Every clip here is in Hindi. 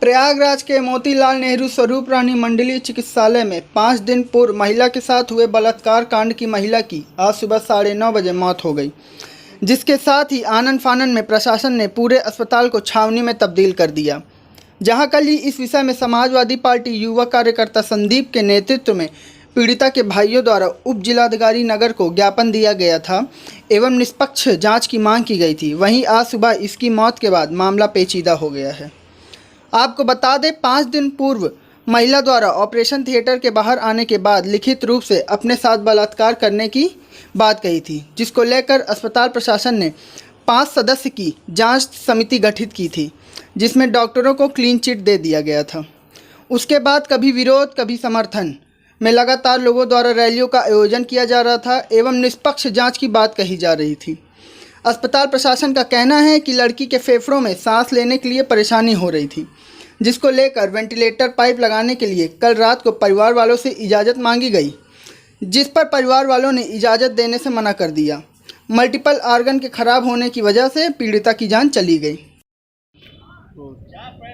प्रयागराज के मोतीलाल नेहरू स्वरूप रानी मंडलीय चिकित्सालय में 5 दिन पूर्व महिला के साथ हुए बलात्कार कांड की महिला की आज सुबह 9:30 बजे मौत हो गई, जिसके साथ ही आनन फानन में प्रशासन ने पूरे अस्पताल को छावनी में तब्दील कर दिया। जहां कल ही इस विषय में समाजवादी पार्टी युवा कार्यकर्ता संदीप के नेतृत्व में पीड़िता के भाइयों द्वारा उप जिलाधिकारी नगर को ज्ञापन दिया गया था एवं निष्पक्ष जांच की मांग की गई थी। वहीं आज सुबह इसकी मौत के बाद मामला पेचीदा हो गया है। आपको बता दें, 5 दिन पूर्व महिला द्वारा ऑपरेशन थिएटर के बाहर आने के बाद लिखित रूप से अपने साथ बलात्कार करने की बात कही थी, जिसको लेकर अस्पताल प्रशासन ने 5 सदस्य की जांच समिति गठित की थी, जिसमें डॉक्टरों को क्लीन चिट दे दिया गया था। उसके बाद कभी विरोध कभी समर्थन में लगातार लोगों द्वारा रैलियों का आयोजन किया जा रहा था एवं निष्पक्ष जाँच की बात कही जा रही थी। अस्पताल प्रशासन का कहना है कि लड़की के फेफड़ों में सांस लेने के लिए परेशानी हो रही थी, जिसको लेकर वेंटिलेटर पाइप लगाने के लिए कल रात को परिवार वालों से इजाज़त मांगी गई, जिस पर परिवार वालों ने इजाज़त देने से मना कर दिया। मल्टीपल ऑर्गन के खराब होने की वजह से पीड़िता की जान चली गई।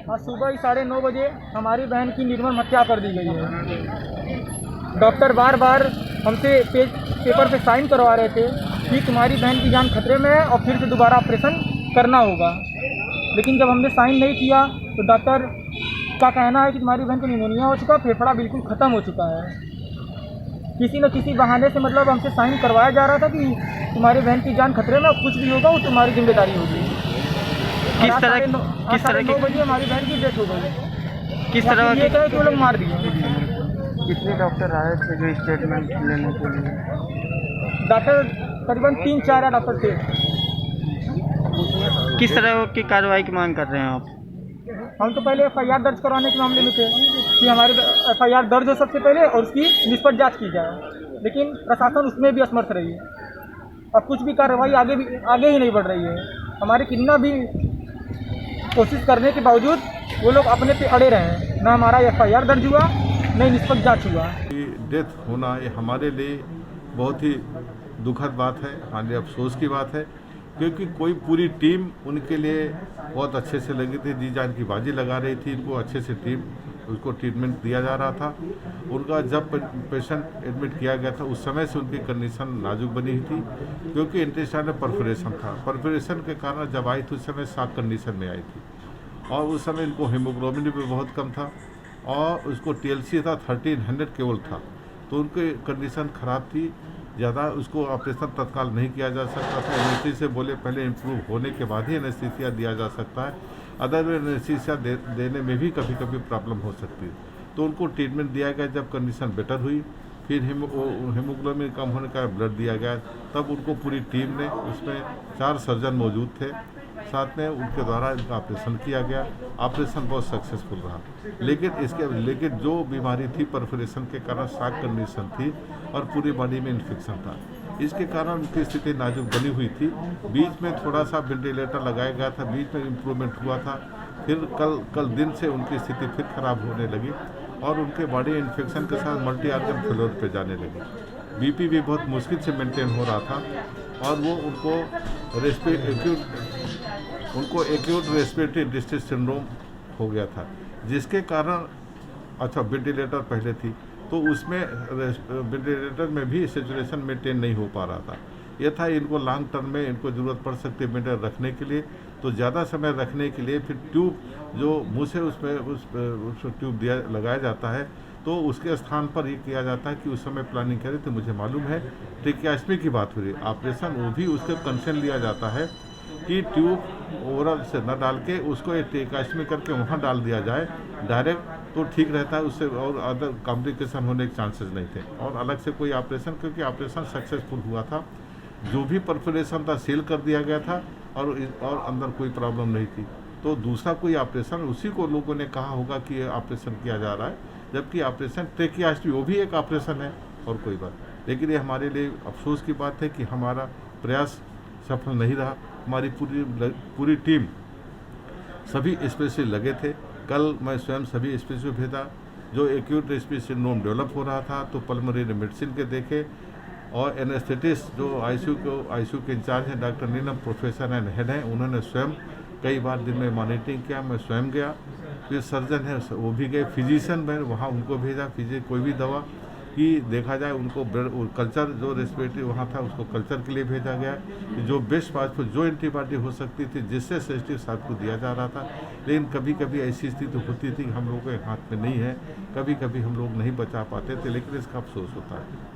आज सुबह 9:30 बजे हमारी बहन की निर्मम हत्या कर दी गई है। डॉक्टर बार बार हमसे पेपर पे साइन करवा रहे थे कि तुम्हारी बहन की जान खतरे में है और फिर से दोबारा ऑपरेशन करना होगा, लेकिन जब हमने साइन नहीं किया तो डॉक्टर का कहना है कि तुम्हारी बहन को निमोनिया हो चुका, फेफड़ा बिल्कुल ख़त्म हो चुका है। किसी न किसी बहाने से मतलब हमसे साइन करवाया जा रहा था कि तुम्हारी बहन की जान खतरे में, और कुछ भी होगा वो तुम्हारी जिम्मेदारी होगी। किस तरह की 9 बजे हमारी बहन की डेथ हो गई। किस तरह ये कहे कि वो लोग मार दिए। कितने डॉक्टर आए थे जो स्टेटमेंट लेने के लिए? डॉक्टर करीबन 3-4 डॉक्टर थे। किस तरह की कार्रवाई की मांग कर रहे हैं आप? हम तो पहले FIR दर्ज करवाने के मामले में थे कि हमारी FIR दर्ज हो सबसे पहले और उसकी निष्पक्ष जांच की जाए, लेकिन प्रशासन उसमें भी असमर्थ रही है और कुछ भी कार्रवाई आगे ही नहीं बढ़ रही है। हमारे कितना भी कोशिश करने के बावजूद वो लोग अपने पे अड़े रहे हैं। ना हमारा FIR दर्ज हुआ, नहीं निष्पक्ष जांच हुआ। डेथ होना ये हमारे लिए बहुत ही दुखद बात है, हमारे लिए अफसोस की बात है, क्योंकि कोई पूरी टीम उनके लिए बहुत अच्छे से लगी थी, जी जान की बाजी लगा रही थी, इनको अच्छे से उसको ट्रीटमेंट दिया जा रहा था। उनका जब पेशेंट एडमिट किया गया था उस समय से उनकी कंडीशन नाजुक बनी हुई थी, क्योंकि इंटेस्टाइनल परफोरेशन था। परफोरेशन के कारण जब आई थी उस समय शॉक कंडीशन में आई थी और उस समय इनको हीमोग्लोबिन भी बहुत कम था और उसको TLC था 1300 केवल था, तो उनकी कंडीशन ख़राब थी ज़्यादा। उसको ऑपरेशन तत्काल नहीं किया जा सकता था। एनेस्थीसिया से बोले पहले इम्प्रूव होने के बाद ही एनेस्थीसिया दिया जा सकता है, अदर एनेस्थीसिया देने में भी कभी कभी प्रॉब्लम हो सकती है। तो उनको ट्रीटमेंट दिया गया, जब कंडीशन बेटर हुई फिर हीमोग्लोबिन कम होने का ब्लड दिया गया, तब उनको पूरी टीम ने, उसमें 4 सर्जन मौजूद थे साथ में, उनके द्वारा इनका ऑपरेशन किया गया। ऑपरेशन बहुत सक्सेसफुल रहा, लेकिन जो बीमारी थी परफोरेशन के कारण शॉक कंडीशन थी और पूरी बॉडी में इन्फेक्शन था, इसके कारण उनकी स्थिति नाजुक बनी हुई थी। बीच में थोड़ा सा वेंटिलेटर लगाया गया था, बीच में इम्प्रूवमेंट हुआ था, फिर कल दिन से उनकी स्थिति फिर खराब होने लगी और उनके बॉडी इन्फेक्शन के साथ मल्टी ऑर्गन फेलियर पे जाने लगी। BP भी बहुत मुश्किल से मेंटेन हो रहा था और वो उनको एक्यूट रेस्पिरेटरी डिस्ट्रेस सिंड्रोम हो गया था, जिसके कारण वेंटिलेटर पहले थी तो उसमें वेंटिलेटर में भी सैचुरेशन मेंटेन नहीं हो पा रहा था। यह था इनको लॉन्ग टर्म में इनको ज़रूरत पड़ सकती है मेंटेन रखने के लिए, तो ज़्यादा समय रखने के लिए फिर ट्यूब जो मुँह से उस ट्यूब लगाया जाता है, तो उसके स्थान पर ये किया जाता है कि उस समय प्लानिंग करें तो मुझे मालूम है ट्रेकियास्टमी की बात हो रही है, ऑपरेशन वो भी उसके कंसर्न लिया जाता है कि ट्यूब ओवरऑल से न डाल के उसको एक ट्रेकियास्टमी करके वहाँ डाल दिया जाए डायरेक्ट, तो ठीक रहता है, उससे और अदर कॉम्प्लिकेशन होने के चांसेस नहीं थे। और अलग से कोई ऑपरेशन, क्योंकि ऑपरेशन सक्सेसफुल हुआ था, जो भी परफोरेशन था सील कर दिया गया था और अंदर कोई प्रॉब्लम नहीं थी, तो दूसरा कोई ऑपरेशन उसी को लोगों ने कहा होगा कि ये ऑपरेशन किया जा रहा है, जबकि ऑपरेशन ट्रेकियास्टमी वो भी एक ऑपरेशन है और कोई बात। लेकिन ये हमारे लिए अफसोस की बात है कि हमारा प्रयास सफल नहीं रहा। हमारी पूरी टीम सभी स्पेशलिस्ट लगे थे। कल मैं स्वयं सभी स्पेशलिस्ट भेजा, जो एक्यूट रेस्पिरेटरी सिंड्रोम डेवलप हो रहा था तो पल्मोनरी मेडिसिन के देखे, और एनेस्थेटिस्ट जो ICU के इंचार्ज हैं doctor Neelam, professor and head हैं, उन्होंने स्वयं कई बार दिन में मॉनिटरिंग किया। मैं स्वयं गया फिर सर्जन है वो भी गए, फिजिशियन में वहाँ उनको भेजा, कोई भी दवा कि देखा जाए उनको कल्चर जो रेस्पिरेटरी वहाँ था उसको कल्चर के लिए भेजा गया कि जो बेस्ट पास पर जो एंटीबायोटिक हो सकती थी जिससे सेंसिटिव साहब को दिया जा रहा था। लेकिन कभी कभी ऐसी स्थिति होती थी कि हम लोगों के हाथ में नहीं है, कभी कभी हम लोग नहीं बचा पाते थे, लेकिन इसका अफसोस होता है।